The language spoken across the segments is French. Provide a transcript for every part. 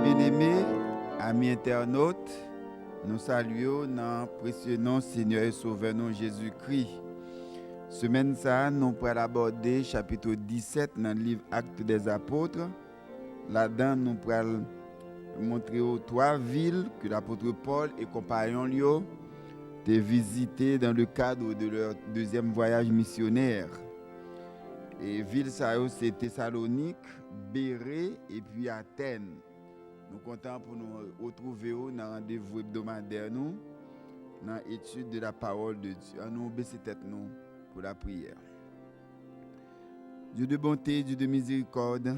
bien-aimés, amis internautes, nous saluons dans le précieux nom Seigneur et Sauveur nous Jésus-Christ. Semaine ça, nous pourrons aborder chapitre 17 dans le livre Actes des Apôtres. Là-dedans, nous pourrons montrer aux 3 villes que l'apôtre Paul et compagnons lui ont visitées dans le cadre de leur deuxième voyage missionnaire. Et ville ça c'est Thessalonique, Bérée et puis Athènes. Nous comptons pour nous retrouver dans un rendez-vous hebdomadaire nous dans l'étude de la parole de Dieu. Nous baisser tête nous pour la prière. Dieu de bonté, Dieu de miséricorde,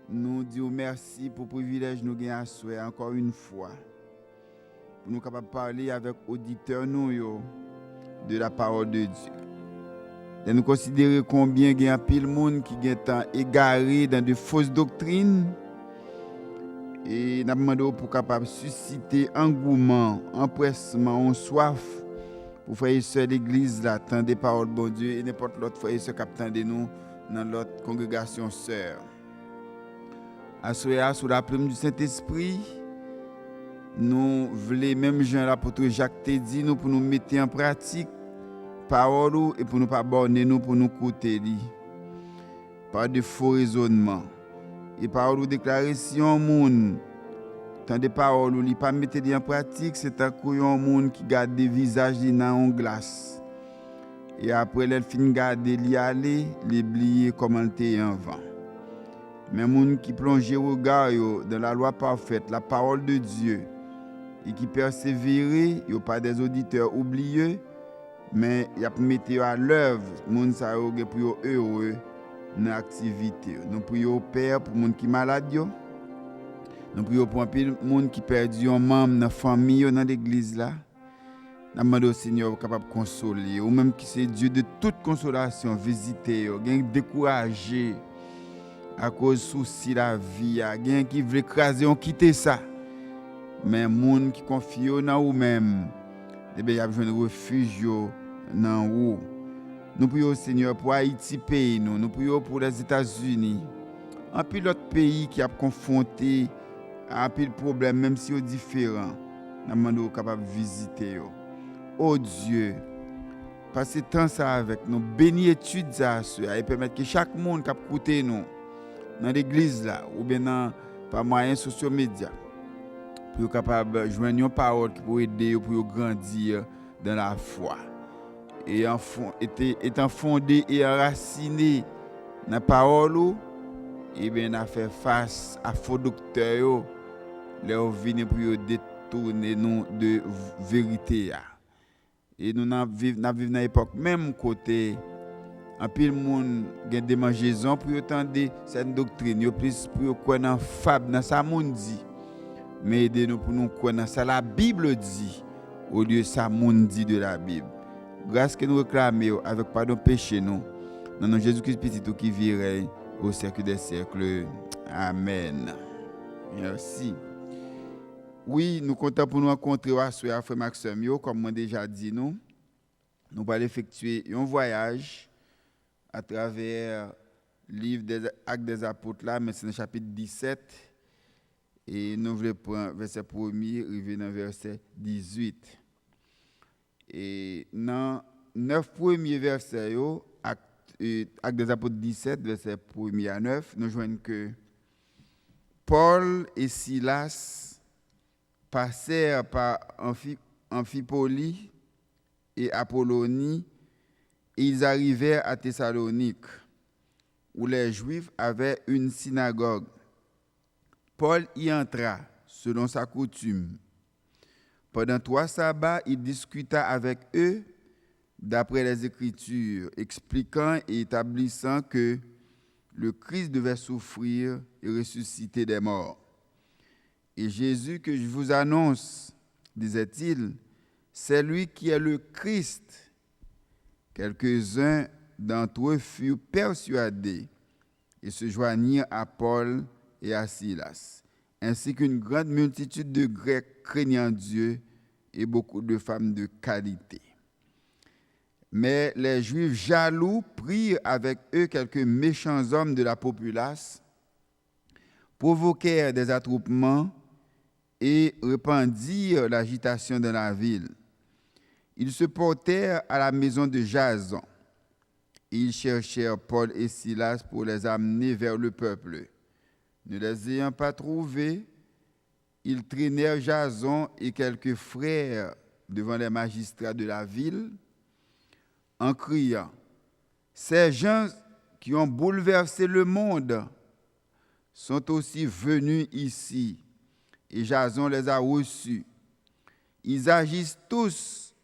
nous disons merci pour le privilège nous gagnons à souhait encore une fois. Pour nous capables de parler avec auditeurs nous de la parole de Dieu. Et nous considérer combien il y a pile monde qui est égaré dans de fausses doctrines. Et nous demandons pour capable susciter engouement, empressement, soif pour faire ce l'église là, tant des paroles bon Dieu et n'importe l'autre frère ce capitaine de nous dans l'autre congrégation sœur. Assoyez sous la plume du Saint-Esprit, nous voulons même Jean l'apôtre Jacques t'a dit nous pour nous mettre en pratique parole et pour nous pas borner nous pour nous écouter par de faux raisonnements. Et parole ou déclarer si un monde tant de paroles ou li pas mettre en pratique, c'est un couillon monde qui garde des visages dans une glace. Et après elle fin garder li aller, li oublier comment était avant. Mais monde qui plonge regard dans la loi parfaite, la parole de Dieu et qui persévère, yo pas des auditeurs oublieux, mais y a mettre à l'œuvre monde ça pour heureux dans l'activité. Nous prions au Père pour les gens qui sont malades. Nous prions pour les gens qui perdu un membre dans la famille, dans l'église. Nous demandons au Seigneur capable de consoler. Ou même qui c'est Dieu de toute consolation, visiter, décourager à cause du souci de la vie. Il y a qui veut écraser, on quitte ça. Mais les gens qui confient en eux-mêmes, il y a besoin de refuge dans vous. Nous prions au Seigneur pour Haïti, pays nous. Nous prions pour les États-Unis. Un peu d'autres pays qui sont confrontés à un peu de problèmes, même si ils sont différents. Nous demandons capables de visiter. Oh Dieu, passez temps ça avec nous. Bénis études ça et permettre que chaque monde qui écoute nous dans l'église là ou bien par moyens sociaux médias pour capable de joindre une parole qui peut aider pour grandir dans la foi. Et étant fondé et enraciné dans la parole, et bien a fait face à faux docteurs, leur venir pour détourner nous de vérité. Et nous vivons dans une époque même côté en pile monde gagne des mangeaisons pour entendre cette doctrine, yo plus pour croire dans fable dans ça monde dit. Mais aidez-nous pour nous croire dans ça la Bible dit au lieu de ça monde dit de la Bible. Grâce que nous réclamons avec pardon péché nous. Dans notre Jésus-Christ petit qui virait au siècle des siècles. Amen. Merci. Oui, nous comptons pour nous rencontrer à Frère Maxime, comme moi déjà dit nous allons effectuer un voyage à travers le livre des Actes des Apôtres là, mais c'est dans le chapitre 17 et nous voulons prendre verset 1er arriver dans verset 18. Et dans 9 premiers versets, Actes des Apôtres 17, verset 1er à 9, nous voyons que Paul et Silas passèrent par Amphipolis et Apollonie et ils arrivèrent à Thessalonique, où les Juifs avaient une synagogue. Paul y entra, selon sa coutume. Pendant 3 sabbats, il discuta avec eux d'après les Écritures, expliquant et établissant que le Christ devait souffrir et ressusciter des morts. Et Jésus que je vous annonce, disait-il, c'est lui qui est le Christ. Quelques-uns d'entre eux furent persuadés et se joignirent à Paul et à Silas, ainsi qu'une grande multitude de Grecs craignant Dieu et beaucoup de femmes de qualité. Mais les Juifs jaloux prirent avec eux quelques méchants hommes de la populace provoquèrent des attroupements et répandirent l'agitation dans la ville. Ils se portèrent à la maison de Jason. Ils cherchèrent Paul et Silas pour les amener vers le peuple. Ne les ayant pas trouvés, ils traînèrent Jason et quelques frères devant les magistrats de la ville en criant « Ces gens qui ont bouleversé le monde sont aussi venus ici, et Jason les a reçus. Ils agissent tous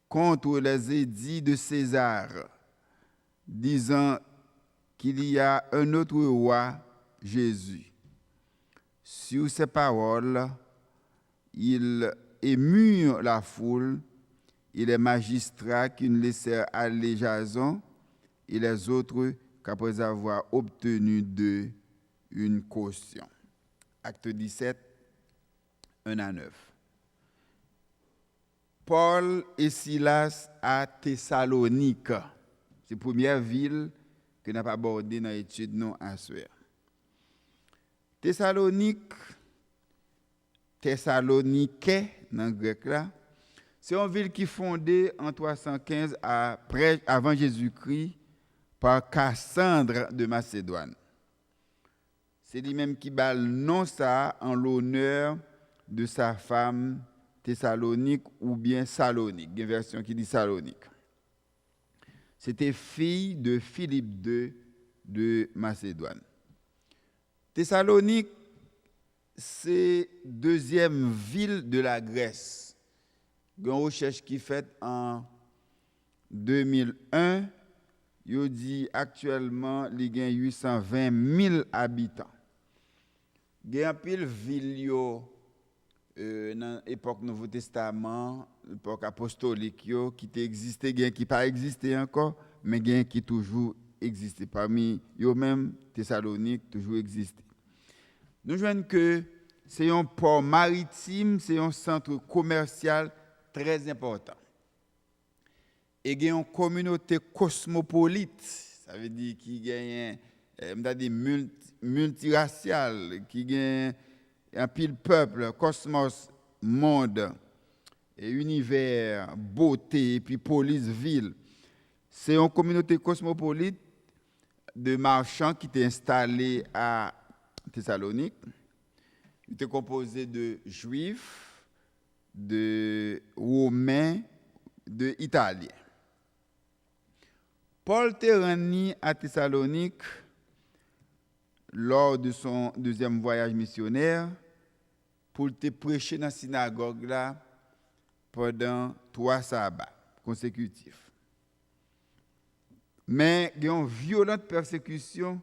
contre les édits de César, disant qu'il y a un autre roi, Jésus. » Sur ces paroles, ils émurent la foule et les magistrats qui ne laissèrent aller Jason et les autres qu'après avoir obtenu d'eux une caution. Acte 17, 1 à 9. Paul et Silas à Thessalonique. C'est la première ville que nous avons abordée dans l'étude non à soir. Thessalonique, Thessalonique dans le grec là, c'est une ville qui est fondée en 315 avant Jésus-Christ par Cassandre de Macédoine. C'est lui-même qui bat le nom ça en l'honneur de sa femme Thessalonique ou bien Salonique. Il y a une version qui dit Salonique. C'était fille de Philippe II de Macédoine. Thessalonique, c'est la deuxième ville de la Grèce. Il y a une recherche qui est faite en 2001. Il dit actuellement il y a 820 000 habitants. Il y a un pile ville dans l'époque Nouveau Testament, l'époque apostolique qui existait, qui pas existé encore, mais qui toujours existé. Parmi eux même Thessalonique toujours existé. Nous voyons que c'est un port maritime, c'est un centre commercial très important. Et il y a une communauté cosmopolite, ça veut dire qu'il y a des multiracial, qu'il y a un pile peuple, cosmos, monde, et univers, beauté, et puis police, ville. C'est une communauté cosmopolite de marchands qui étaient installés à Thessalonique. Il était composé de Juifs, de Romains, d'Italiens. Paul était rendu à Thessalonique lors de son deuxième voyage missionnaire pour te prêcher dans la synagogue là pendant 3 sabbats consécutifs. Mais il y a une violente persécution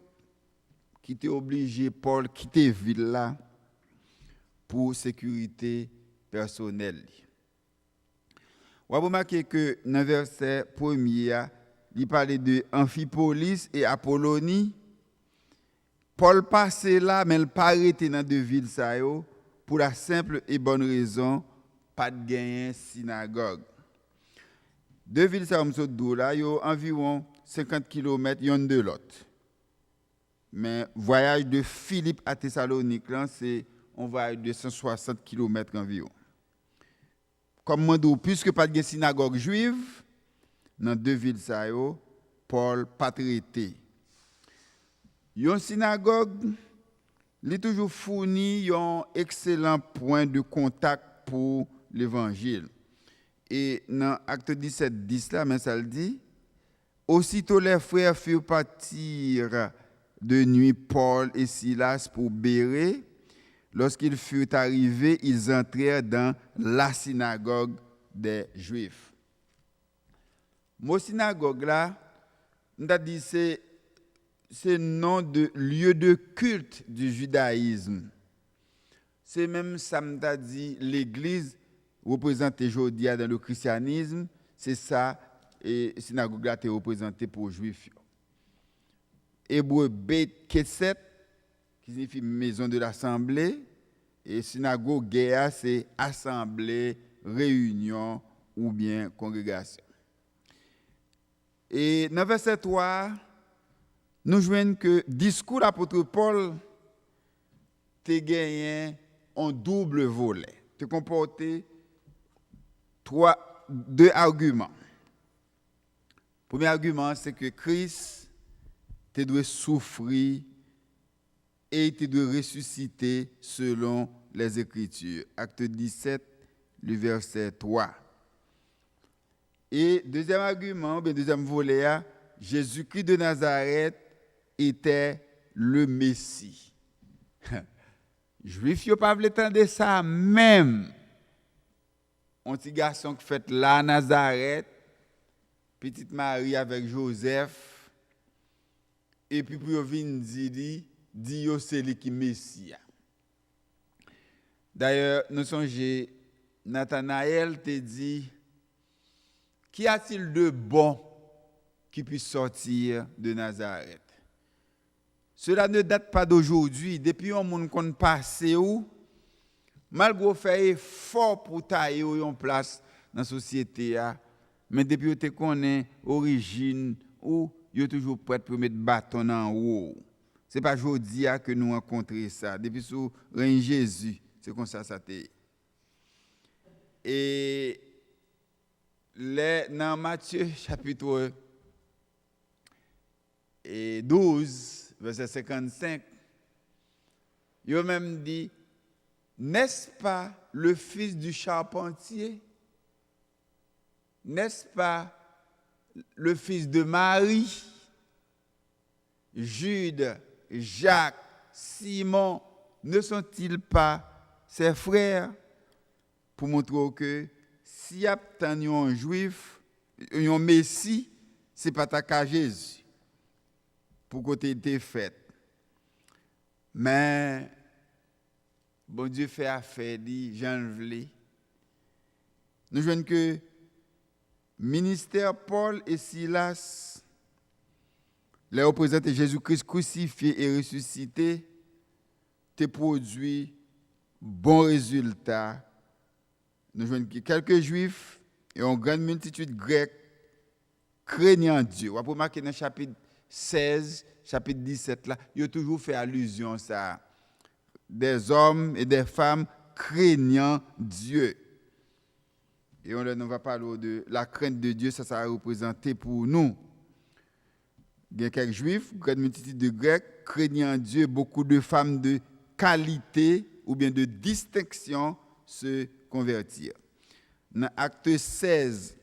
qui t'a obligé Paul à quitter la ville là pour sécurité personnelle. On va remarquer que dans le verset 1er, il parlait de Amphipolis et Apollonie. Paul passait là, mais il n'a pas arrêté dans 2 villes pour la simple et bonne raison, pas de gagner synagogue. 2 villes là, il y a environ 50 km l'une de l'autre. Mais le voyage de Philippe à Thessalonique, c'est un voyage de 160 km environ. Comme je dis, puisque pas de synagogue juive, dans 2 villes, Paul pas traité. Une synagogue, il toujours fourni un excellent point de contact pour l'évangile. Et dans Acte 17, 10, là, mais ça le dit, aussitôt les frères furent partir de nuit Paul et Silas pour Bérée. Lorsqu'ils furent arrivés, ils entrèrent dans la synagogue des Juifs. Mon synagogue là, on a dit c'est le nom de lieu de culte du judaïsme. C'est même ça m'a dit l'église représentée aujourd'hui dans le christianisme, c'est ça et synagogue là est représentée pour juifs. Hébreu Beit Kesset qui signifie maison de l'assemblée et synagogue Géa c'est assemblée, réunion ou bien congrégation. Et dans verset 3, nous voyons que le discours de l'apôtre Paul te gagné un double volet. Te comporter deux arguments. Premier argument, c'est que Christ te doit souffrir et te doit ressusciter selon les Écritures. Acte 17, le verset 3. Et deuxième argument, deuxième volet, Jésus-Christ de Nazareth était le Messie. Juifs, ils pas entendre ça même. Un petit garçon qui fait là Nazareth, petite Marie avec Joseph, et puis pour venir dire c'est lui qui Messie. D'ailleurs, nous songeons, Nathanaël te dit, qu'y a-t-il de bon qui puisse sortir de Nazareth? Cela ne date pas d'aujourd'hui. Depuis un monde qu'on passe où, malgré faire effort pour tailler en place dans la société, mais depuis que tu connais l'origine, où tu es toujours prêt pour mettre bâton en haut. Ce n'est pas aujourd'hui que nous rencontrons ça. Depuis sous règne Jésus, c'est comme ça ça t'est. Et dans Matthieu chapitre 12, verset 55, il a même dit, n'est-ce pas le fils du charpentier? N'est-ce pas le fils de Marie? Jude, Jacques, Simon, ne sont-ils pas ses frères? Pour montrer que s'il y a un juif, un messie, ce n'est pas ta cas Jésus. Pour côté était fait. Mais, bon Dieu fait affaire, dit Jean Vlé. Nous voyons que ministère Paul et Silas, les représentants de Jésus-Christ crucifié et ressuscité, te produit bon résultat. Nous voyons que quelques juifs et une grande multitude grecque craignant Dieu. On va remarquer dans le chapitre 16, chapitre 17, là, il a toujours fait allusion à ça. Des hommes et des femmes craignant Dieu. Et on va parler de la crainte de Dieu, ça a représenté pour nous. Il y a quelques juifs, une grande multitude de grecs, craignant Dieu, beaucoup de femmes de qualité ou bien de distinction se convertir. Dans Acte 16,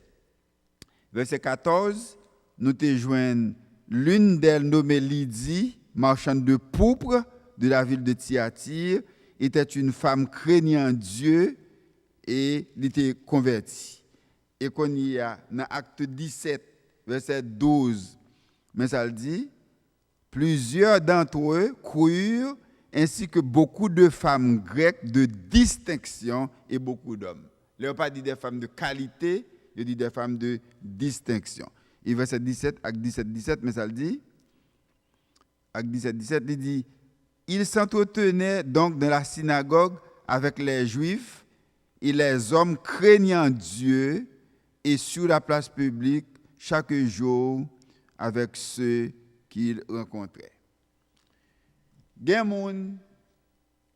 verset 14, nous te joignons l'une d'elles nommée Lydie, marchande de pourpre de la ville de Thyatire, était une femme craignant Dieu et elle était convertie. Et qu'on y a dans Acte 17, verset 12, mais ça le dit, plusieurs d'entre eux crurent, ainsi que beaucoup de femmes grecques de distinction et beaucoup d'hommes. Il n'a pas dit des femmes de qualité, il dit des femmes de distinction. Et verset 17, acte 17, 17, mais ça le dit. Acte 17, 17, il dit, il s'entretenait donc dans la synagogue avec les Juifs et les hommes craignant Dieu et sur la place publique chaque jour avec ceux qu'il rencontrait. Il y a des gens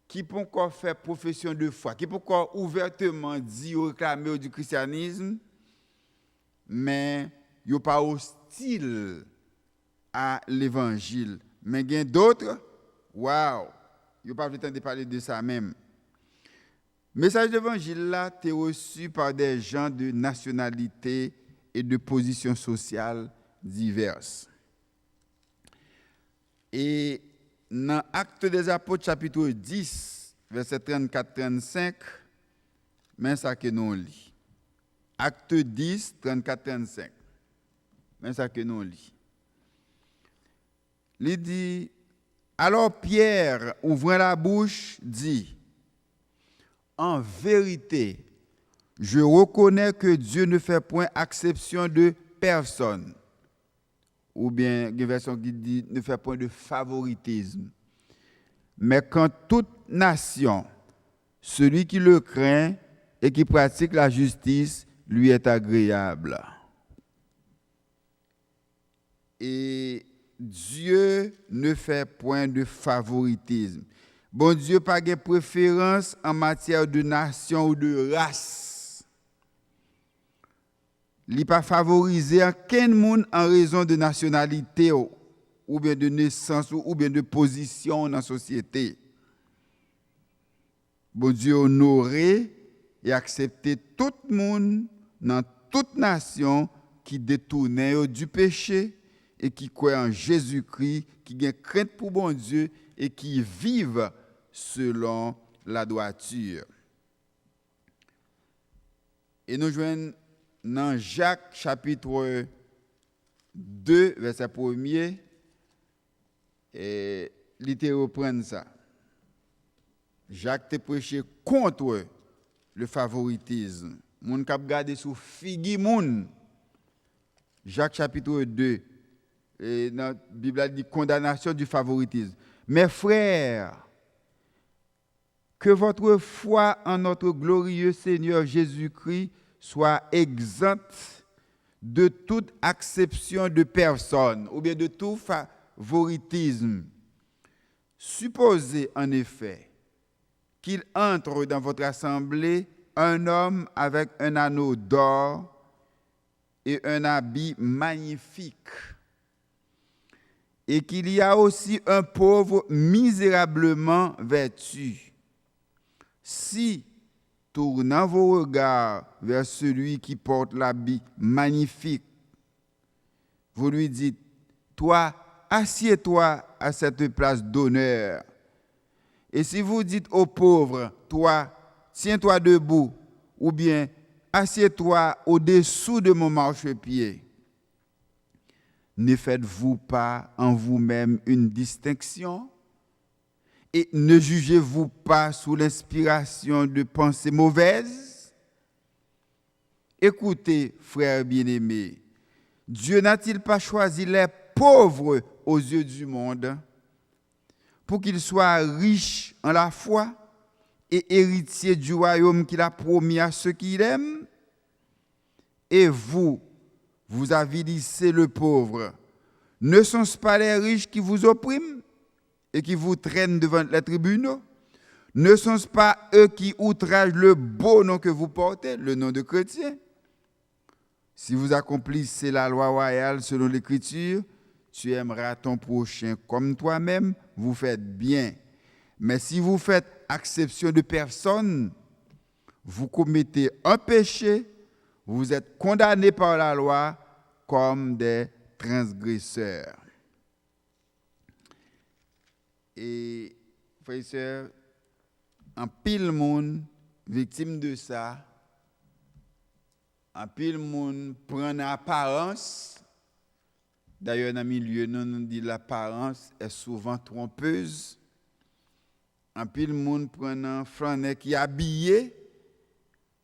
qui peuvent encore faire profession de foi, qui peuvent encore ouvertement dire ou réclamer du christianisme, mais ils ne sont pas hostiles à l'évangile. Mais il y a d'autres, waouh, ils n'ont pas le temps de parler de ça même. Le message de l'évangile là, est reçu par des gens de nationalité et de positions sociales diverses. Et dans Actes des Apôtres, chapitre 10, verset 34-35, mais ça que nous lisons. Acte 10, 34-35. Mais ça que nous lisons. Il dit, alors Pierre, ouvrant la bouche, dit, en vérité, je reconnais que Dieu ne fait point exception de personne. Ou bien, il y a une version qui dit, ne fait point de favoritisme. Mais quand toute nation, celui qui le craint et qui pratique la justice, lui est agréable. Et Dieu ne fait point de favoritisme. Bon Dieu pas de préférence en matière de nation ou de race. Il pas favoriser aucun monde en raison de nationalité ou bien de naissance ou bien de position dans la société. Bon Dieu honorer et accepter tout le monde dans toute nation qui détournait du péché et qui croit en Jésus-Christ, qui a crainte pour bon Dieu et qui vivent selon la droiture. Et nous joignons dans Jacques chapitre 2, verset 1er, et il reprend ça. Jacques te prêché contre le favoritisme. Moun k'ap gade sou figi moun. Jacques chapitre 2, et dans la Bible dit condamnation du favoritisme. Mes frères, que votre foi en notre glorieux Seigneur Jésus-Christ soit exempte de toute acception de personne ou bien de tout favoritisme. Supposez en effet qu'il entre dans votre assemblée un homme avec un anneau d'or et un habit magnifique, et qu'il y a aussi un pauvre misérablement vêtu. Si, tournant vos regards vers celui qui porte l'habit magnifique, vous lui dites, toi, assieds-toi à cette place d'honneur. Et si vous dites au pauvre, toi, tiens-toi debout, ou bien assieds-toi au-dessous de mon marchepied, ne faites-vous pas en vous-même une distinction? Et ne jugez-vous pas sous l'inspiration de pensées mauvaises? Écoutez, frères bien-aimés, Dieu n'a-t-il pas choisi les pauvres aux yeux du monde pour qu'ils soient riches en la foi et héritiers du royaume qu'il a promis à ceux qui l'aiment? Et vous avilissez le pauvre. Ne sont-ce pas les riches qui vous oppriment et qui vous traînent devant les tribunaux? Ne sont-ce pas eux qui outragent le beau nom que vous portez, le nom de chrétien? Si vous accomplissez la loi royale selon l'Écriture, tu aimeras ton prochain comme toi-même, vous faites bien. Mais si vous faites acception de personne, vous commettez un péché, vous êtes condamnés par la loi comme des transgresseurs. Et, frères et sœurs, en pile monde victime de ça, en pile monde prend l'apparence. D'ailleurs, dans le milieu, nous dit l'apparence est souvent trompeuse. En pile monde prend un flaneur qui est habillé.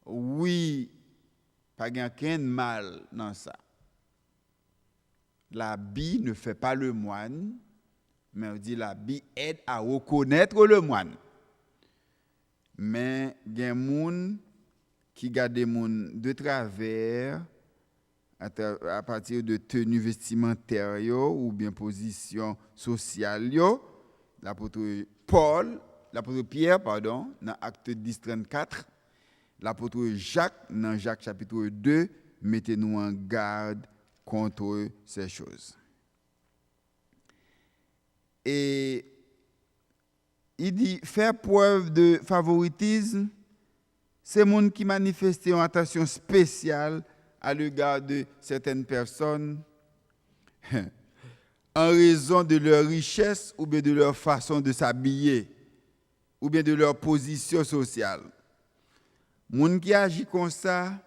Oui, pas aucun mal dans ça. L'habit ne fait pas le moine, mais on dit l'habit aide à reconnaître le moine. Mais il y a des gens qui gardent des gens de travers à partir de tenues vestimentaires ou bien position sociale. L'apôtre Pierre, dans Acte 10, 34, l'apôtre Jacques, dans Jacques chapitre 2, mettez-nous en garde contre ces choses. Et il dit, faire preuve de favoritisme, c'est les gens qui manifestent une attention spéciale à l'égard de certaines personnes en raison de leur richesse ou bien de leur façon de s'habiller ou bien de leur position sociale. Les gens qui agissent comme ça,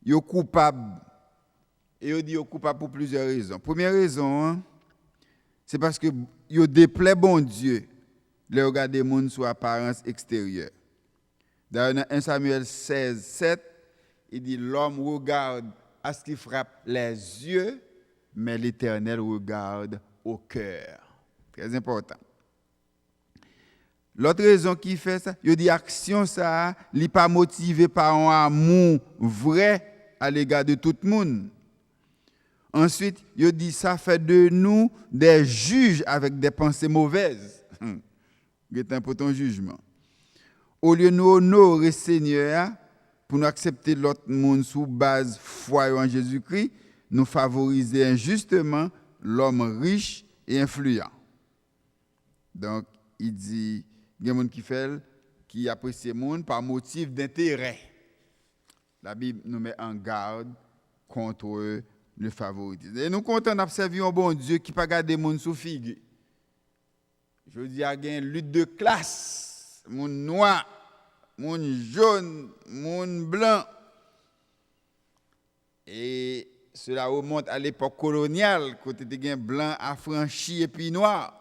ils sont coupables. Et ils disent coupables pour plusieurs raisons. Première raison, c'est parce que ils déplaisent bon Dieu, les regarder les gens sur apparence extérieure. Dans 1 Samuel 16, 7, il dit l'homme regarde à ce qui frappe les yeux, mais l'Éternel regarde au cœur. Très important. L'autre raison qui fait ça, il dit action ça, il n'est pas motivé par un amour vrai à l'égard de tout le monde. Ensuite, il dit ça fait de nous des juges avec des pensées mauvaises. Gétant pour ton jugement. Au lieu de nous honorer Seigneur, pour nous accepter l'autre monde sous base foi en Jésus-Christ, nous favoriser injustement l'homme riche et influent. Donc, il dit, il y a des gens qui apprécient le monde par motif d'intérêt. La Bible nous met en garde contre le favoritisme. Et nous comptons d'observer un bon Dieu qui ne pas garder les gens sous figue. Je dis, il y a une lutte de classe. Les gens noirs, les gens jaunes, les gens blancs. Et cela remonte à l'époque coloniale, quand il y a blanc affranchi et puis noir.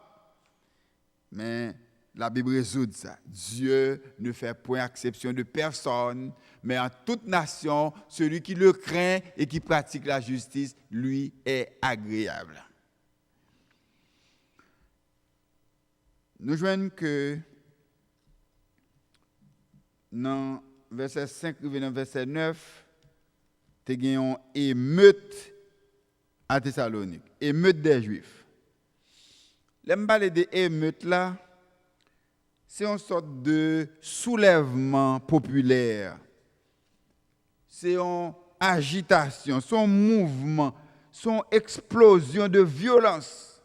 Mais la Bible résout ça. Dieu ne fait point exception de personne, mais en toute nation, celui qui le craint et qui pratique la justice, lui est agréable. Nous voyons que dans verset 5 et dans verset 9, tu as une émeute à Thessalonique, émeute des Juifs. L'aime parler de émeute là, c'est une sorte de soulèvement populaire. C'est une agitation, c'est un mouvement, c'est une explosion de violence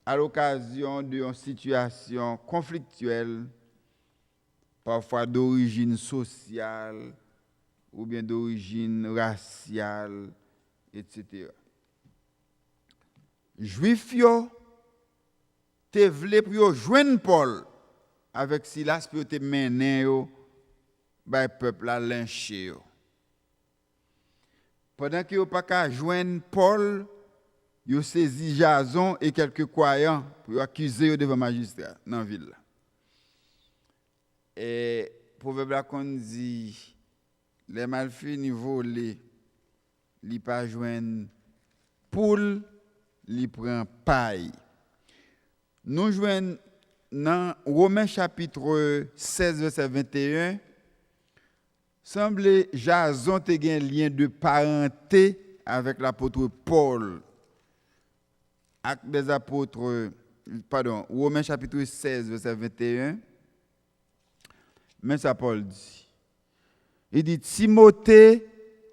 à l'occasion d'une situation conflictuelle, parfois d'origine sociale ou bien d'origine raciale, etc. Juifs yo te vle pour yo joindre Paul avec Silas pour te mener yo bay peuple la lyncher yo. Pendant que yo pas ka joindre Paul, yo saisi Jason et quelques croyants pour accuser yo devant magistrat dans ville là. Et proverbe la kon dit les malfaits ni volé li pas joindre poule li prend paille. Nous joignons dans Romains chapitre 16 verset 21, semble Jason te gen lien de parenté avec l'apôtre Paul. Actes des apôtres, Romains chapitre 16 verset 21. Mais ça Paul dit. Il dit Timothée,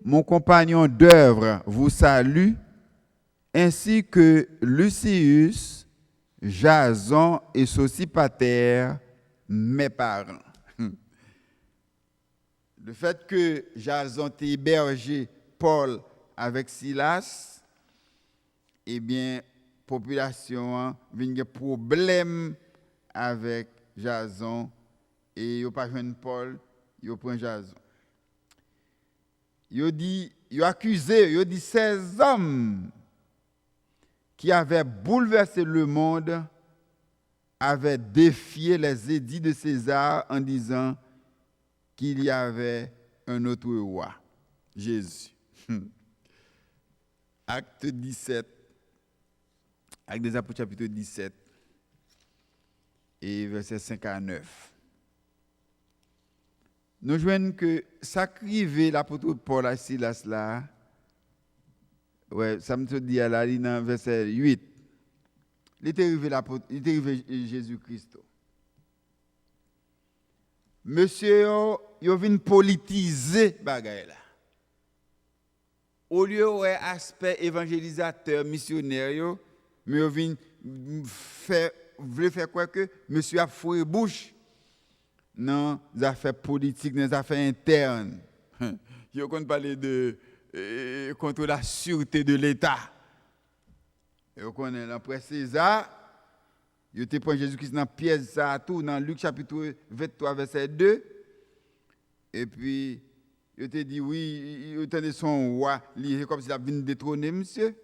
mon compagnon d'œuvre, vous salue, ainsi que Lucius, Jason et Sosipater, mes parents. Le fait que Jason t'ait hébergé Paul avec Silas, eh bien, population vient de problème avec Jason et yo pas joindre Paul, yo prend Jason. Yo dit, yo accusé, yo dit 16 hommes qui avaient bouleversé le monde avaient défié les édits de César en disant qu'il y avait un autre roi, Jésus. Acte 17, Acte des Apôtres chapitre 17 et versets 5 à 9. Nous voyons que ça criait l'apôtre Paul à Silas là. Ouais, ça me dit là, dans verset 8. Il était arrivé Jésus-Christ. Monsieur, il vient politiser bagay là. Au lieu ouais aspect évangélisateur, missionnaire, mais il vient faire quoi que monsieur a foué bouche dans les affaires politiques, dans les affaires internes. Il qu'on parler de contre la sûreté de l'État. Et on connaît l'après César, il te prend Jésus-Christ dans pièce ça tout dans Luc chapitre 23 verset 2. Et puis il te dit oui, il tenait son roi, il comme s'il a venu détrôner monsieur.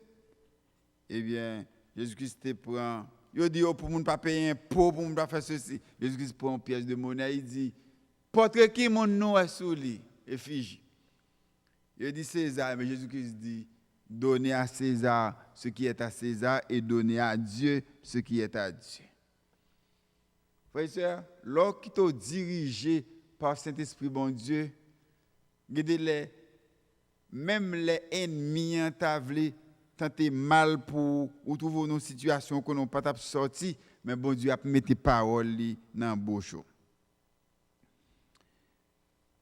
Eh bien, Jésus-Christ te prend, il dit pour moun pas payer impôt, pour moun pas faire ceci. Jésus-Christ prend une pièce de monnaie, il dit portrait qui mon nom est sous lui, effigie. Il dit César, mais Jésus-Christ dit donnez à César ce qui est à César et donnez à Dieu ce qui est à Dieu. Frères et sœurs, lorsqu'il est dirigé par Saint-Esprit bon Dieu, même les ennemis ont tenter mal pour ou trouver une situation que nous pas sorti mais bon Dieu a mis des paroles dans la bouche.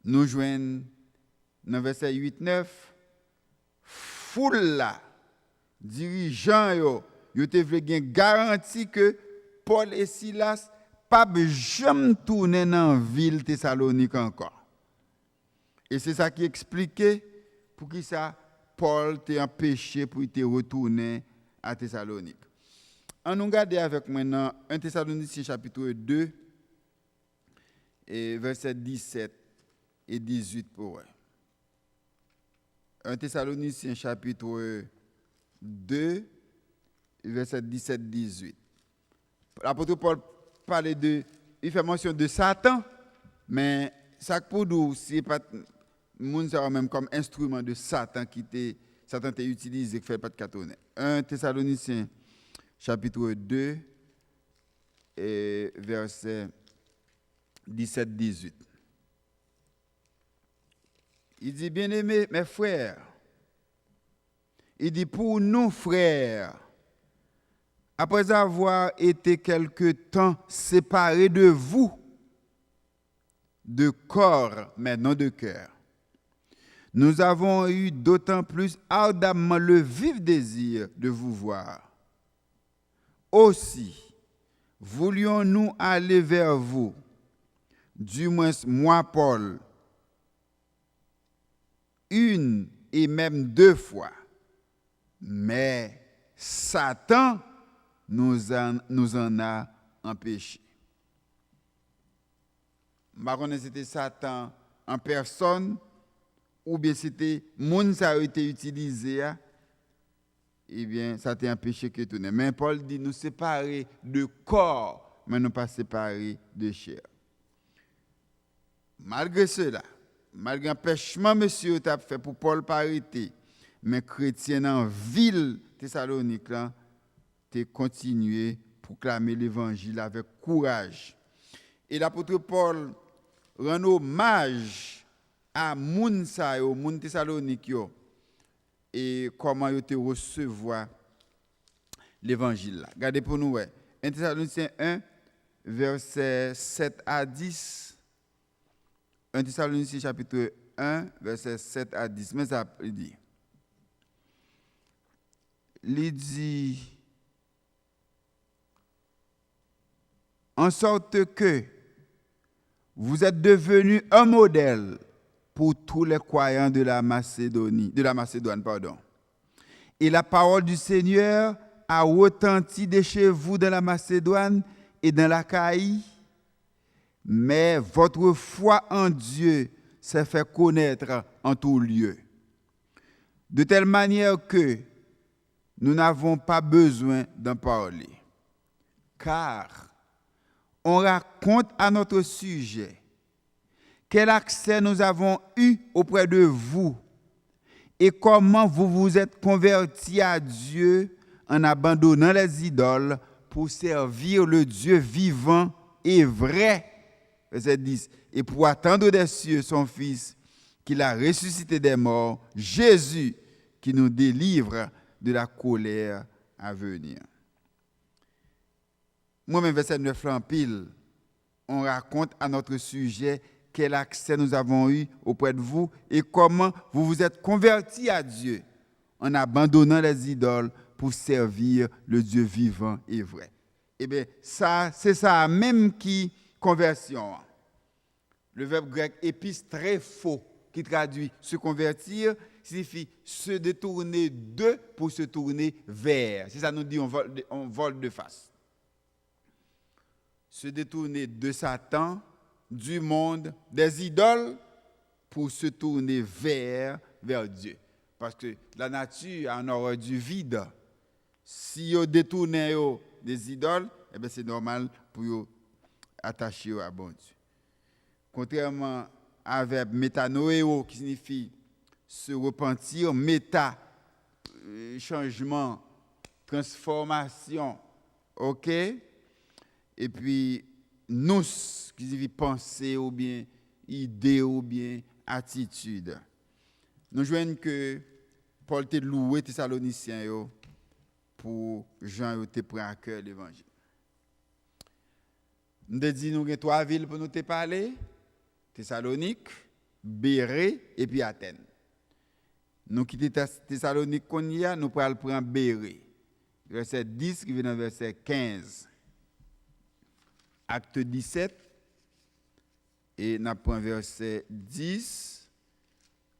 Nous joignons dans verset 8-9, foule là, dirigeants yo te vle gen garanti que Paul et Silas pas jamais tourner dans ville Thessalonique encore. Et c'est ça qui expliquait pour qui ça Paul t'a empêché pour te retourner à Thessalonique. On nous regarde avec moi dans 1 Thessaloniciens chapitre 2 et verset 17 et 18 pour eux. 1 Thessaloniciens chapitre 2 verset 17-18. L'apôtre Paul parle il fait mention de Satan, mais ça pour nous, c'est pas monde ça même comme instrument de Satan Satan t'a utilisé qui fait pas de catonner. 1 Thessaloniciens chapitre 2 et verset 17-18. Il dit, bien-aimés, mes frères, il dit, pour nous, frères, après avoir été quelque temps séparés de vous, de corps, mais non de cœur, nous avons eu d'autant plus ardemment le vif désir de vous voir. Aussi, voulions-nous aller vers vous, du moins moi, Paul, une et même deux fois, mais Satan nous en a empêchés. Je ne sais pas si c'était Satan en personne ou bien c'était monde qui a été utilisé. Eh bien, ça t'a empêché que tout. Mais Paul dit nous séparer de corps, mais nous pas séparer de chair. Malgré cela, malgré l'empêchement, monsieur, tu as fait pour Paul pas arrêter, mais chrétien en ville Thessalonique, tu continué à proclamer l'évangile avec courage. Et l'apôtre Paul rend hommage à moun Thessalonique et comment ils te recevoir l'évangile. Regardez pour nous, 1 Thessaloniciens 1, verset 7 à 10. 1 Thessaloniciens chapitre 1, verset 7 à 10. Mais ça dit. Il dit, en sorte que vous êtes devenus un modèle pour tous les croyants de la Macédoine. Et la parole du Seigneur a retenti de chez vous dans la Macédoine et dans l'Achaïe, mais votre foi en Dieu s'est fait connaître en tout lieu. De telle manière que nous n'avons pas besoin d'en parler. Car on raconte à notre sujet quel accès nous avons eu auprès de vous et comment vous vous êtes convertis à Dieu en abandonnant les idoles pour servir le Dieu vivant et vrai. Verset 10. Et pour attendre des cieux son Fils qu'il a ressuscité des morts, Jésus qui nous délivre de la colère à venir. Moi-même, verset 9 en pile, on raconte à notre sujet quel accès nous avons eu auprès de vous et comment vous vous êtes convertis à Dieu en abandonnant les idoles pour servir le Dieu vivant et vrai. Eh bien, ça, c'est ça même qui conversion. Le verbe grec épistréphos, qui traduit se convertir, signifie se détourner de pour se tourner vers. C'est ça nous dit on vole de face. Se détourner de Satan, du monde, des idoles, pour se tourner vers Dieu. Parce que la nature en horreur du vide. Si vous détournez des idoles, eh bien c'est normal pour vous attacher à bon Dieu. Contrairement à verbe métanoéo, qui signifie se repentir, méta, changement, transformation, ok? Et puis, nous, qui signifie penser ou bien idée ou bien attitude. Nous voyons que Paul t'a loué Thessaloniciens pour Jean te prend à cœur l'évangile. Nous dit nous avons 3 villes pour nous te parler. Thessalonique, Bérée et puis Athènes. Nous quittons Thessalonique qu'on y a, nous prenons prendre Bérée. Verset 10 qui vient dans verset 15. Acte 17 et nous prenons verset 10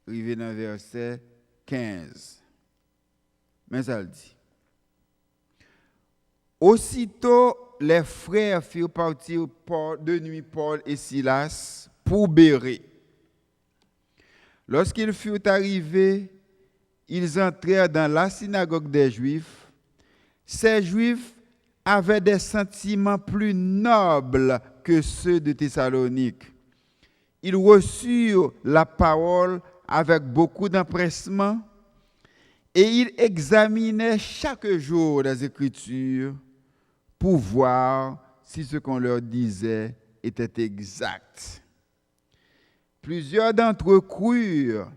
arrivé dans verset 15. Mais ça le dit. Aussitôt les frères firent partir de nuit Paul et Silas pour Bérée. Lorsqu'ils furent arrivés, ils entrèrent dans la synagogue des Juifs. Ces Juifs avaient des sentiments plus nobles que ceux de Thessalonique. Ils reçurent la parole avec beaucoup d'empressement et ils examinaient chaque jour les Écritures pour voir si ce qu'on leur disait était exact. Plusieurs d'entre eux crurent,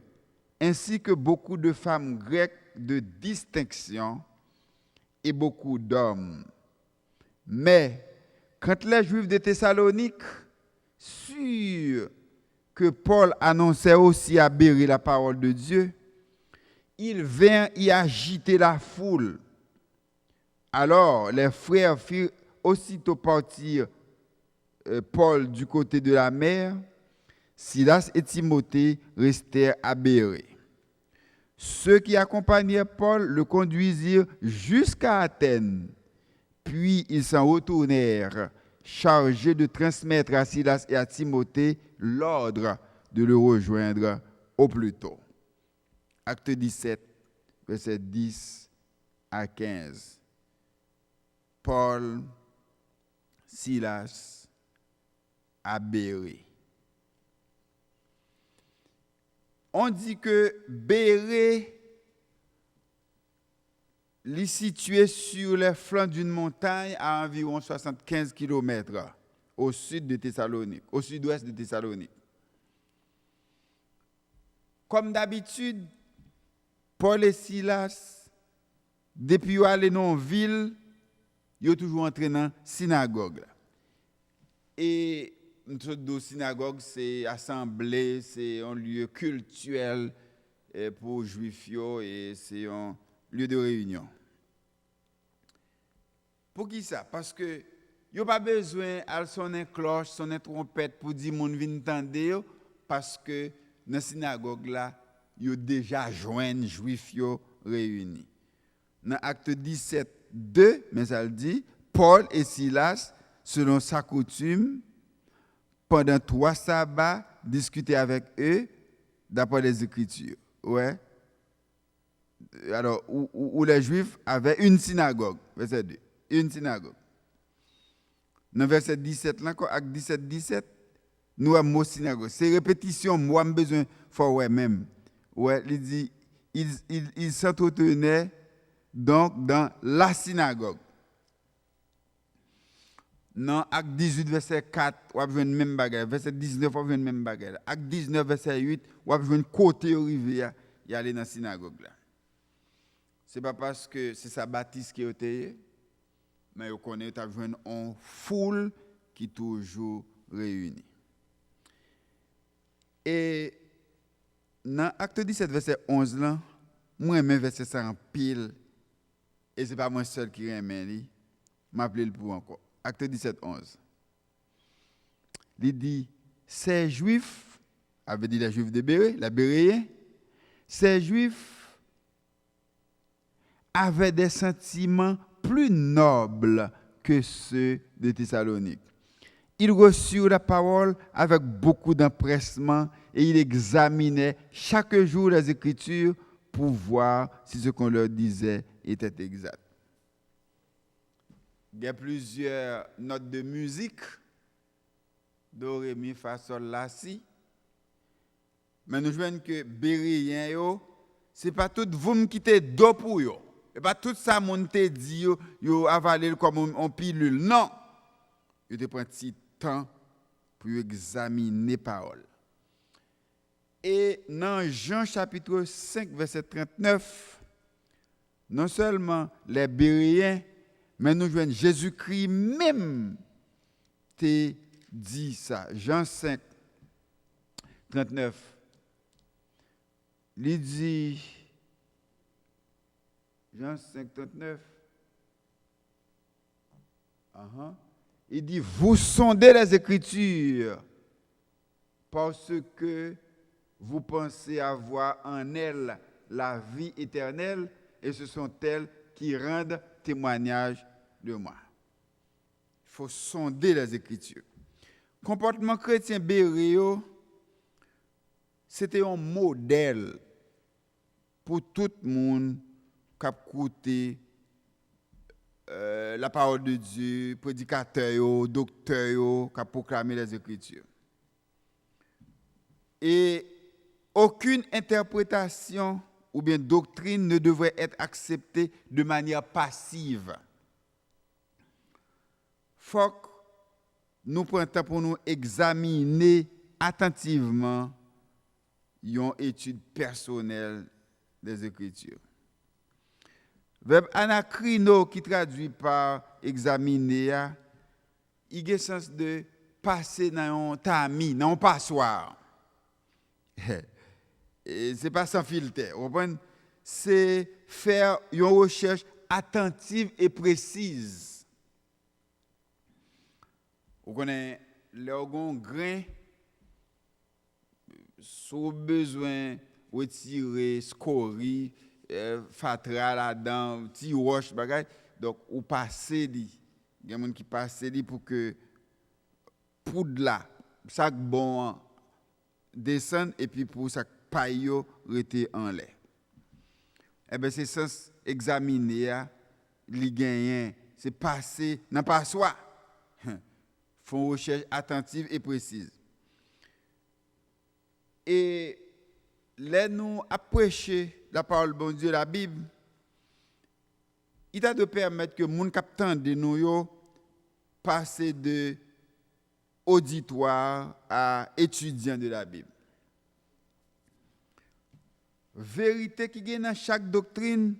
ainsi que beaucoup de femmes grecques de distinction et beaucoup d'hommes. Mais quand les Juifs de Thessalonique surent que Paul annonçait aussi à Bérée la parole de Dieu, ils vinrent y agiter la foule. Alors les frères firent aussitôt partir Paul du côté de la mer. Silas et Timothée restèrent à Bérée. Ceux qui accompagnaient Paul le conduisirent jusqu'à Athènes. Puis ils s'en retournèrent, chargés de transmettre à Silas et à Timothée l'ordre de le rejoindre au plus tôt. Acte 17, versets 10 à 15. Paul, Silas, à Bérée. On dit que Bérée est situé sur les flancs d'une montagne à environ 75 km au sud de Thessalonique, au sud-ouest de Thessalonique. Comme d'habitude, Paul et Silas, depuis qu'ils sont allés dans la ville, ils sont toujours entrés dans la synagogue. Et notre synagogue, c'est assemblée, c'est un lieu cultuel pour les Juifs et c'est un lieu de réunion. Pour qui ça? Parce que il n'y a pas besoin de sonner cloche, sonner trompette pour dire que les gens viennent entendre, parce que dans la synagogue, là, ils ont déjà joint les Juifs réunis. Dans Acte 17, 2, mais ça le dit, Paul et Silas, selon sa coutume, pendant 3 sabbats, discutaient avec eux d'après les Écritures. Ouais. Alors, où les Juifs avaient une synagogue, verset 2, une synagogue. Dans verset 17, là, acte 17, 17, nous avons mot synagogue. C'est répétition, moi, j'ai besoin de faire ouais même. Ouais, il dit, ils s'entretenaient donc dans la synagogue. Dans Acte 18, verset 4, on a besoin de même bagarre. Verset 19, on a besoin de même bagarre. Acte 19, verset 8, on a besoin de côté arrivé y aller dans la synagogue là. Ce n'est pas parce que c'est sa baptiste qui est, mais on connaît qu'on a besoin d'une foule qui est toujours réunie. Et dans Acte 17, verset 11, là, moi, j'aime verset ça en pile. Et ce n'est pas moi seul qui aime, je m'appelle pour encore. Acte 17, 11. Il dit, ces Juifs, avait dit les Juifs de Bérée, la Béréen, ces Juifs avaient des sentiments plus nobles que ceux de Thessalonique. Ils reçurent la parole avec beaucoup d'empressement et ils examinaient chaque jour les Écritures pour voir si ce qu'on leur disait était exact. Il y a plusieurs notes de musique, do, ré, mi, fa, sol, la, si. Mais nous voyons que Béréen, ce n'est pas tout vous qui êtes do pour yo. Et pas tout ça mon te dit yo avaler comme on pilule. Non. Yo te prend petit temps pour examiner les paroles. Et dans Jean chapitre 5 verset 39, non seulement les Béréens, mais nous voyons Jésus-Christ même te dit ça. Jean 5, 39. Il dit, Jean 5, 39. Il dit, vous sondez les Écritures parce que vous pensez avoir en elles la vie éternelle et ce sont elles qui rendent témoignage de moi. Il faut sonder les Écritures. Comportement chrétien Béréo, c'était un modèle pour tout le monde qui a écouté la parole de Dieu, prédicateur, docteur, qui a proclamé les Écritures. Et aucune interprétation ou bien doctrine ne devrait être acceptée de manière passive. Faut que nous prenions temps pour nous examiner attentivement une étude personnelle des Écritures. Verbe anakrino qui traduit par examiner, il a le sens de passer dans un tamis, dans un passoire. C'est pas sans filtre. C'est faire une recherche attentive et précise. Vous connaissez le grain, si besoin de retirer, scorie, fatra là-dedans, petit roche, bagay. Donc, vous passez, il y a des gens qui passent pour que poudre là, ça bon descend et puis pour ça paille rete en l'air. Eh bien, c'est sens examiner, li gagnent, c'est passer, n'a pas soi. Font une recherche attentive et précise. Et là, nous prêcher la parole de bon Dieu, la Bible, il a de permettre que les gens qui attendent nous passer de auditoire à étudiant de la Bible. Vérité qui est dans chaque doctrine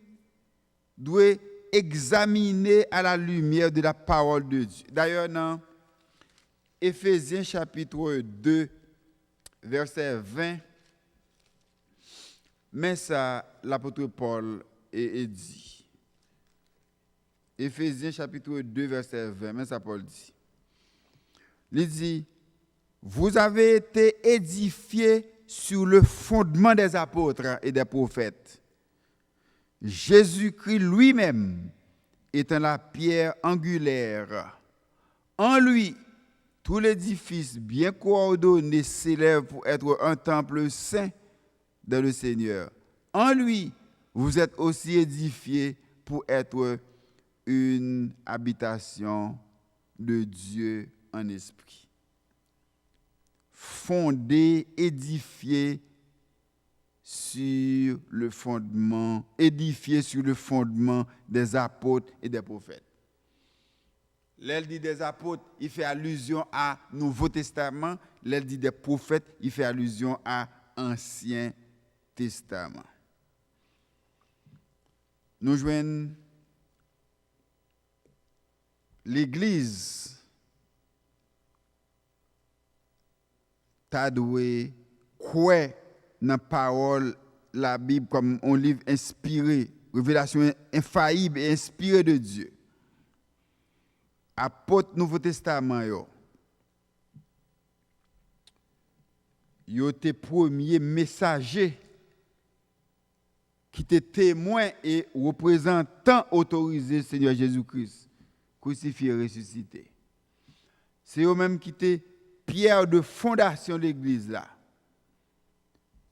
doit examiner à la lumière de la parole de Dieu. D'ailleurs, dans Éphésiens chapitre 2, verset 20, mais ça, l'apôtre Paul est dit. Éphésiens chapitre 2, verset 20, mais ça, Paul dit. Il dit, vous avez été édifiés sur le fondement des apôtres et des prophètes. Jésus-Christ lui-même étant la pierre angulaire. En lui, tout l'édifice bien coordonné s'élève pour être un temple saint dans le Seigneur. En lui, vous êtes aussi édifiés pour être une habitation de Dieu en esprit. Fondé, édifié sur le fondement, édifié sur le fondement des apôtres et des prophètes. L'elle dit des apôtres, il fait allusion à Nouveau Testament. L'elle dit des prophètes, il fait allusion à Ancien Testament. Nous joignons l'Église. T'as doué quoi dans la parole, la Bible comme un livre inspiré, révélation infaillible et inspirée de Dieu. Apôtre Nouveau Testament yo te premier messager qui était témoin et représentant autorisé Seigneur Jésus-Christ crucifié et ressuscité. C'est eux-mêmes qui étaient pierre de fondation de l'église là.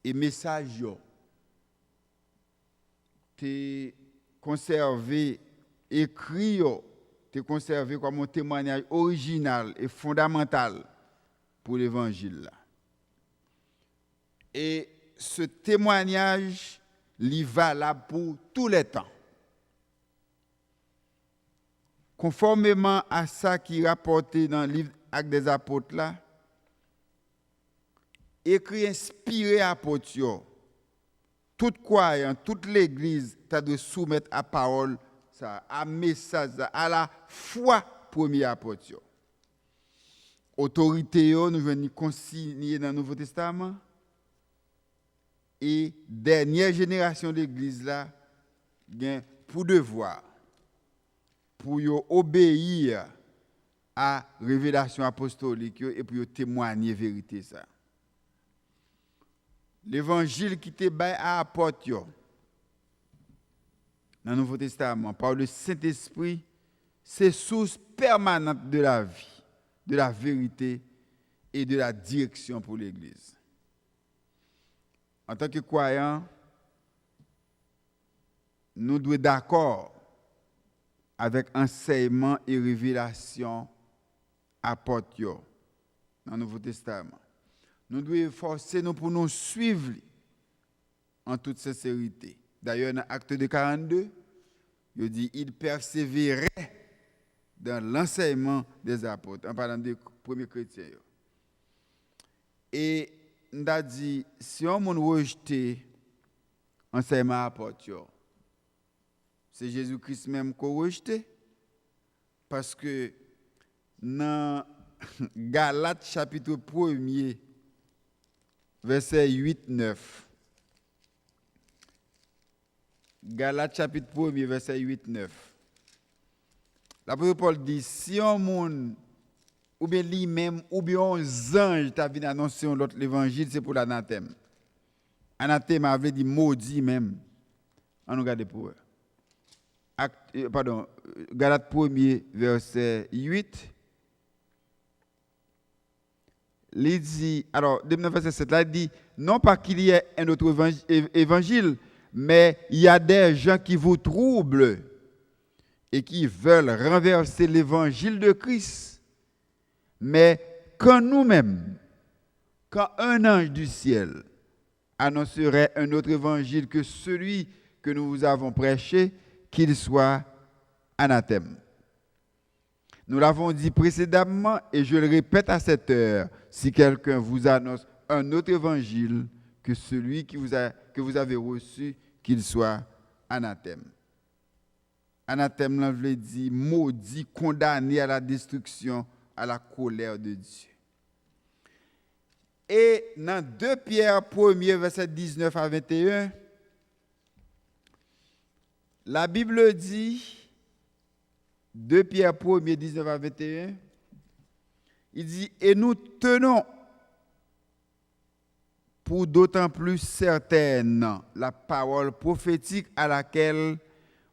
Et message yo t'es conservé écrit yo t'es conservé comme un témoignage original et fondamental pour l'évangile là. Et ce témoignage est valable pour tous les temps. Conformément à ça qui est rapporté dans le livre Actes des Apôtres là, écrit inspiré apôtres, tout croyant, toute l'église, tu de soumettre à parole ça, à message, à la foi premier apôtre. autorité, nous venons consigner dans le Nouveau Testament. Et dernière génération de l'Église là, pour devoir, pour obéir à la révélation apostolique et pour témoigner la vérité. Ça. L'évangile qui était bail à apôtres dans le Nouveau Testament par le Saint-Esprit, c'est source permanente de la vie, de la vérité et de la direction pour l'Église. En tant que croyants, nous devons être d'accord avec enseignement et révélation apôtres dans le Nouveau Testament. Nous devons forcer nous pour nous suivre en toute sincérité. D'ailleurs, dans Acte de 42, il dit il persévérait dans l'enseignement des apôtres, en parlant des premiers chrétiens. Et on a dit, si on rejette l'enseignement apôtres, c'est Jésus-Christ même qu'on rejette. Parce que dans Galates chapitre 1er, verset 8-9, Galates chapitre 1er, verset 8-9. L'apôtre Paul dit, si un monde, ou bien lui-même, ou bien un ange t'a venu annoncer l'autre l'évangile, c'est pour l'anathème. Anathème avait dit maudit même. On regarde pour eux. Galates 1er, verset 8. Il dit, alors, verset 7, là, il dit, non pas qu'il y ait un autre évangile, mais il y a des gens qui vous troublent et qui veulent renverser l'évangile de Christ. Mais quand nous-mêmes, quand un ange du ciel annoncerait un autre évangile que celui que nous vous avons prêché, qu'il soit anathème. Nous l'avons dit précédemment et je le répète à cette heure, si quelqu'un vous annonce un autre évangile que celui que vous avez reçu, qu'il soit anathème. Anathème, là, veut dire maudit, condamné à la destruction, à la colère de Dieu. Et dans 2 Pierre 1er, verset 19 à 21, la Bible dit, 2 Pierre 1er, 19 à 21, il dit, et nous tenons pour d'autant plus certaine la parole prophétique à laquelle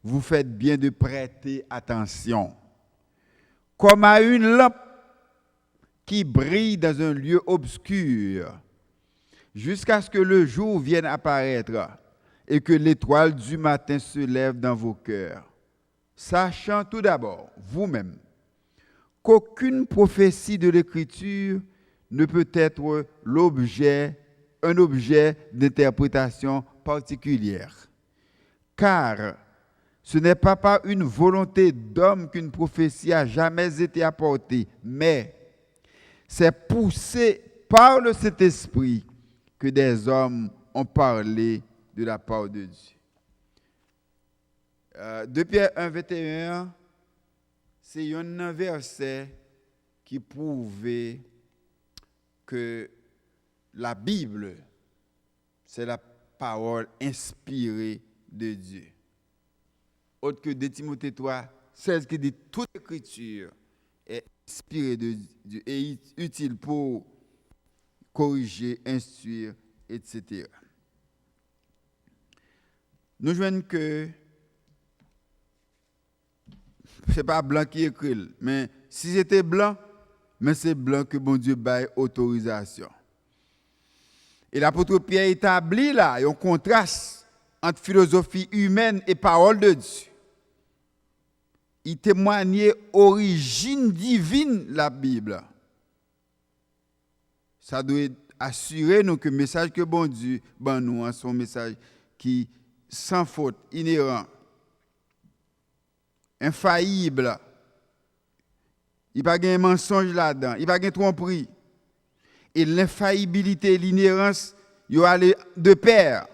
vous faites bien de prêter attention. Comme à une lampe qui brille dans un lieu obscur, jusqu'à ce que le jour vienne apparaître et que l'étoile du matin se lève dans vos cœurs. Sachant tout d'abord, vous-même, qu'aucune prophétie de l'Écriture ne peut être un objet d'interprétation particulière. Car ce n'est pas par une volonté d'homme qu'une prophétie a jamais été apportée, mais c'est poussé par le Saint-Esprit que des hommes ont parlé de la part de Dieu. 2 Pierre 1, 21, c'est un verset qui prouve que la Bible, c'est la parole inspirée de Dieu. Autre que 2 Timothée 3, 16 qui dit toute écriture est inspirée de Dieu et utile pour corriger, instruire, etc. Nous voyons que ce n'est pas blanc qui écrit, mais si c'était blanc, mais c'est blanc que bon Dieu baille autorisation. Et l'apôtre Pierre établit là un contraste entre philosophie humaine et parole de Dieu. Il témoignait origine divine la Bible. Ça doit assurer nous que le message que bon Dieu ben nous son message qui sans faute, inhérent, infaillible. Il n'y a pas de mensonge là-dedans, il n'y a pas de tromperie. Et l'infaillibilité et l'inhérence, ils allaient de pair.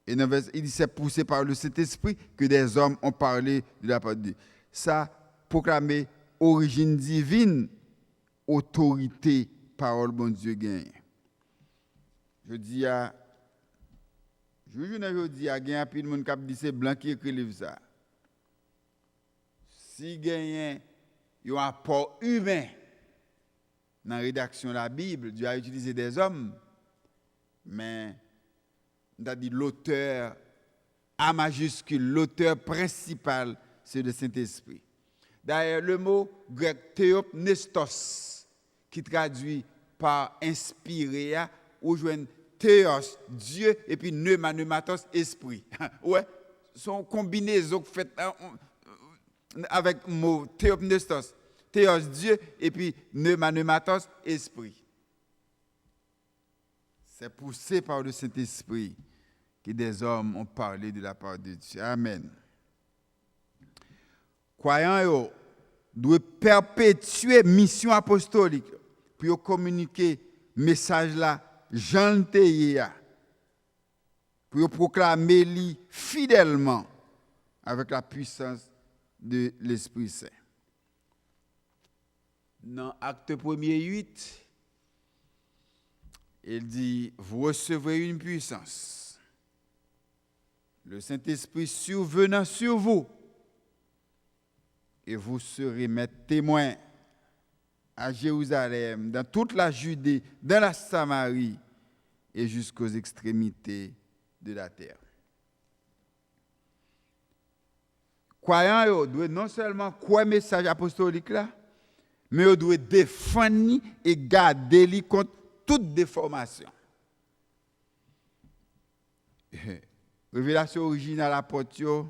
Et il dit c'est poussé par le Saint-Esprit que des hommes ont parlé de la parole de Dieu. Ça proclamé origine divine, autorité, parole bon Dieu gagne. Je dis à je dis à gagne pile monde qui dit c'est blanc qui écrit livre ça. Si gagne un apport humain dans la rédaction de la Bible, Dieu a utilisé des hommes, mais on a dit l'auteur A majuscule, l'auteur principal, c'est le Saint-Esprit. D'ailleurs, le mot grec théopnestos, qui traduit par inspiré, ou joint théos, Dieu, et puis pneumatos, esprit. Ouais, sont combinaisons faites avec le mot théopnestos. Théos, Dieu, et puis pneumatos, esprit. C'est poussé par le Saint-Esprit que des hommes ont parlé de la part de Dieu. Amen. Croyants doivent perpétuer mission apostolique pour communiquer message là gentil pour proclamer li fidèlement avec la puissance de l'Esprit Saint. Dans Acte 1er 8, il dit, vous recevrez une puissance. Le Saint-Esprit survenant sur vous, et vous serez mes témoins à Jérusalem, dans toute la Judée, dans la Samarie et jusqu'aux extrémités de la terre. Croyants doivent non seulement croire le message apostolique là, mais ils doivent défendre et garder contre toute déformation. Révélation originale apôtre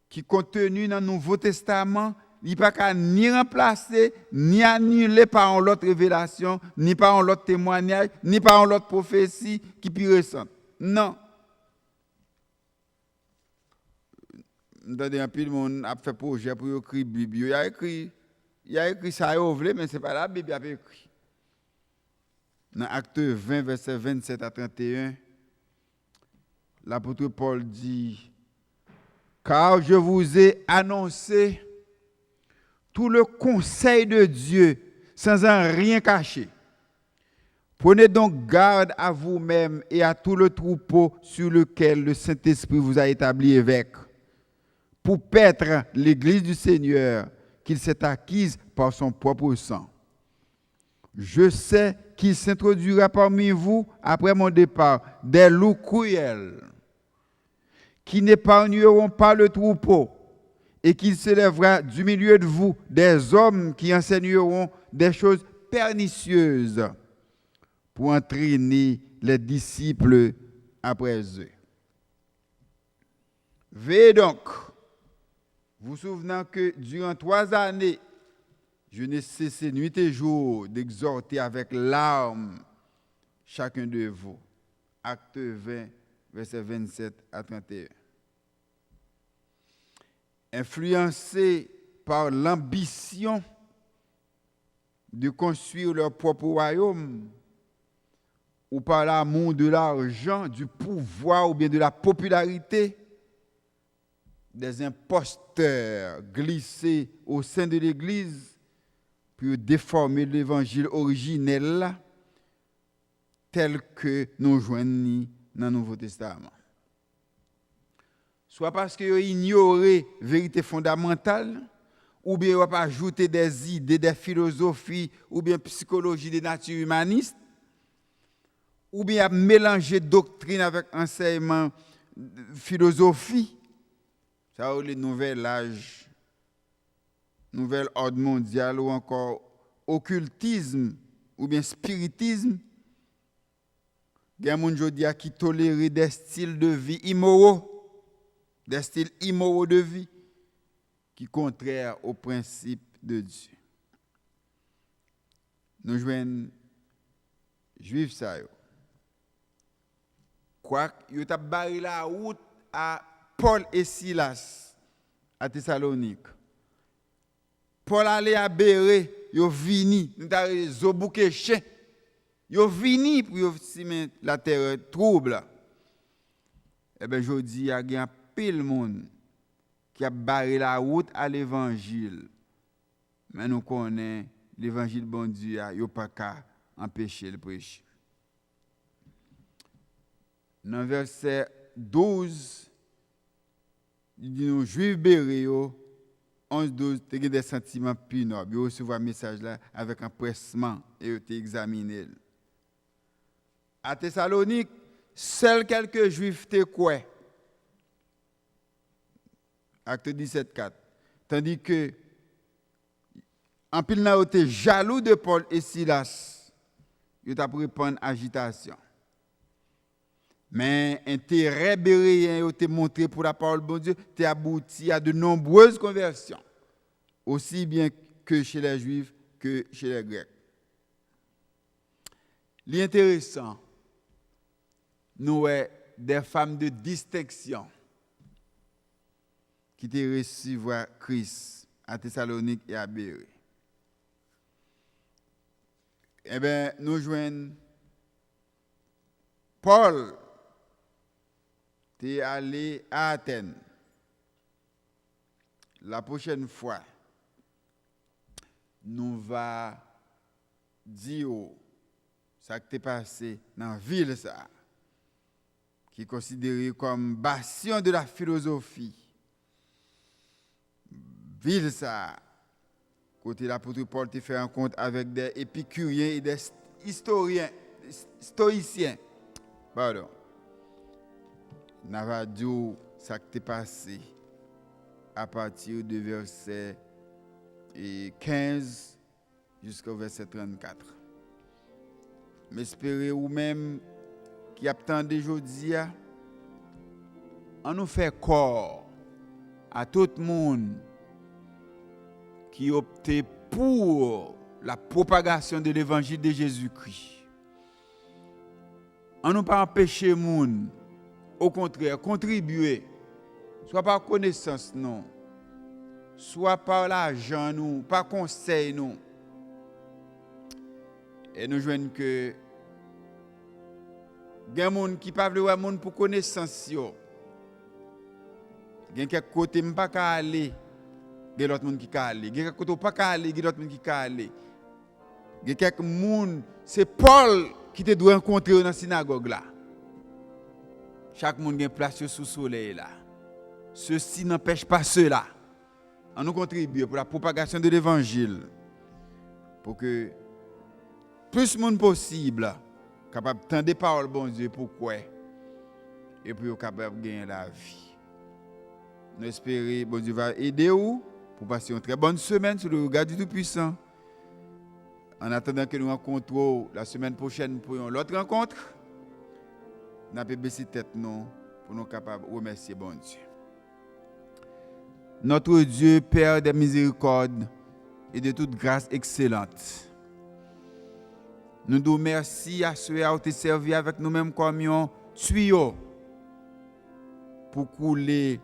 qui contenu dans le Nouveau Testament, il ne peut pas ni remplacer, ni annuler par l'autre révélation, ni par l'autre témoignage, ni par l'autre prophétie qui est plus récente. Non. Un peu de monde a fait projet pour écrire la Bible. Il a écrit ça, mais ce n'est pas la Bible qui a écrit. Dans Acte 20, verset 27 à 31, l'apôtre Paul dit, car je vous ai annoncé tout le conseil de Dieu sans en rien cacher. Prenez donc garde à vous-même et à tout le troupeau sur lequel le Saint-Esprit vous a établi évêque, pour paître l'Église du Seigneur qu'il s'est acquise par son propre sang. Je sais qu'il s'introduira parmi vous, après mon départ, des loups cruels, qui n'épargneront pas le troupeau, et qu'il se lèvera du milieu de vous des hommes qui enseigneront des choses pernicieuses pour entraîner les disciples après eux. Veillez donc, vous souvenant que durant 3 années, je n'ai cessé nuit et jour d'exhorter avec larmes chacun de vous. Acte 20, versets 27 à 31. Influencés par l'ambition de construire leur propre royaume, ou par l'amour de l'argent, du pouvoir ou bien de la popularité, des imposteurs glissés au sein de l'Église pour déformer l'évangile originel tel que nous joignons dans le Nouveau Testament. Soit parce qu'ils ont ignoré la vérité fondamentale, ou bien ils n'ont pas ajouté des idées, des philosophies, ou bien psychologie de nature humaniste, ou bien mélangé doctrine avec enseignement, philosophie. Ça a le nouvel âge, nouvel ordre mondial, ou encore occultisme, ou bien spiritisme. Il y a des gens qui tolèrent des styles de vie immoraux, des styles immoraux de vie qui sont contraires aux principes de Dieu. Nous jouons juifs ça. Quoi qu'ils ont barré la route à Paul et Silas à Thessalonique. Paul allait à Béré, ils ont vini, nous avons zobouké chien. Ils ont vini pour simer la terre trouble. Eh bien, je dis, il y a pile monde qui a barré la route à l'évangile. Mais nous connaissons l'évangile bon Dieu, il n'y a pas qu'à empêcher le prêcher. Dans le verset 12, il dit nous juifs bérés, 11-12, tu as des sentiments plus nobles. Ils reçoivent un message là avec un pressement et tu examiné. À Thessalonique, seuls quelques juifs te croient. Acte 17-4. Tandis que, en pile n'a été jaloux de Paul et Silas, ils ont répondre agitation. Mais intérêt béréen a été montré pour la parole de bon Dieu, t'est abouti à de nombreuses conversions, aussi bien que chez les Juifs que chez les Grecs. L'intéressant, nous avons des femmes de distinction qui ont reçu Christ à Thessalonique et à Bérée. Eh bien, nous joignons Paul. Tu es allé à Athènes. La prochaine fois, nous va dire ça qui t'est passé dans la ville, ça, qui est considérée comme bastion de la philosophie. Ville, ça, côté l'apôtre Paul, tu fait rencontre avec des épicuriens et des historiens, stoïciens. Pardon. N'a dit ça qui t'est passé à partir de verset 15 jusqu'au verset 34. Mais espérez ou même qui attendez aujourd'hui, on nous fait corps à tout le monde qui opte pour la propagation de l'évangile de Jésus-Christ. On ne pas empêcher les gens. Au contraire, contribuer, soit par connaissance, non, soit par l'argent, nous, par conseil, nous. Et nous joignons que il y a des gens qui ne peuvent pas aller pour connaissance. Il y a quelques côtés qui ne peuvent pas aller, il y a d'autres gens qui peuvent aller. Il y a quelques côtés qui ne peuvent pas aller, il y a d'autres gens qui peuvent aller. Il y a quelques gens, c'est Paul qui te doit rencontrer dans la synagogue là. Chaque monde a une place sous le soleil là. Ceci n'empêche pas cela. On nous contribue pour la propagation de l'évangile. Pour que plus de monde possible capable d'entendre des paroles bon Dieu pourquoi et puis capable de gagner la vie. Nous espérons bon Dieu va aider vous pour passer une très bonne semaine sous le regard du Tout-Puissant. En attendant que nous rencontrons la semaine prochaine pour une autre rencontre. Nous avons baissé tête nous pour nous capables de remercier bon Dieu. Notre Dieu, Père des miséricordes et de toute grâce excellente. Nous nous remercions à ceux qui ont été servis avec nous-mêmes comme un tuyau pour couler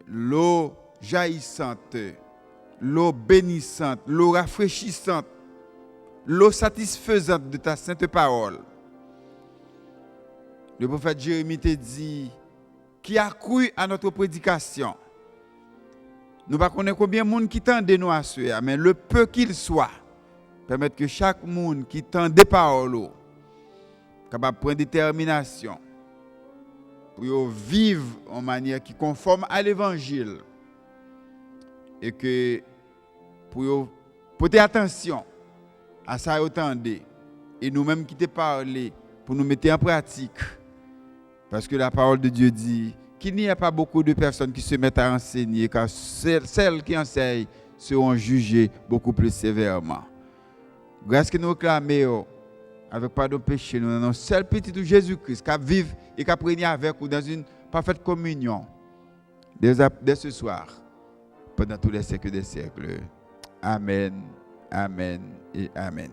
l'eau jaillissante, l'eau bénissante, l'eau rafraîchissante, l'eau satisfaisante de ta sainte parole. Le prophète Jérémie te dit, qui a cru à notre prédication. Nous ne connaissons pas combien de monde qui tendent nous à cela, mais le peu qu'il soit, permettre que chaque monde qui tend des paroles, capable de prendre détermination pour vivre en manière qui conforme à l'évangile et que pour porter attention à ça entendez et nous-mêmes qui te parlé pour nous mettre en pratique. Parce que la parole de Dieu dit qu'il n'y a pas beaucoup de personnes qui se mettent à enseigner, car celles qui enseignent seront jugées beaucoup plus sévèrement. Grâce que nous clamons avec pardon péché, nous avons un seul petit de Jésus-Christ qui vive et qui a régné avec nous dans une parfaite communion dès ce soir, pendant tous les siècles des siècles. Amen, amen et amen.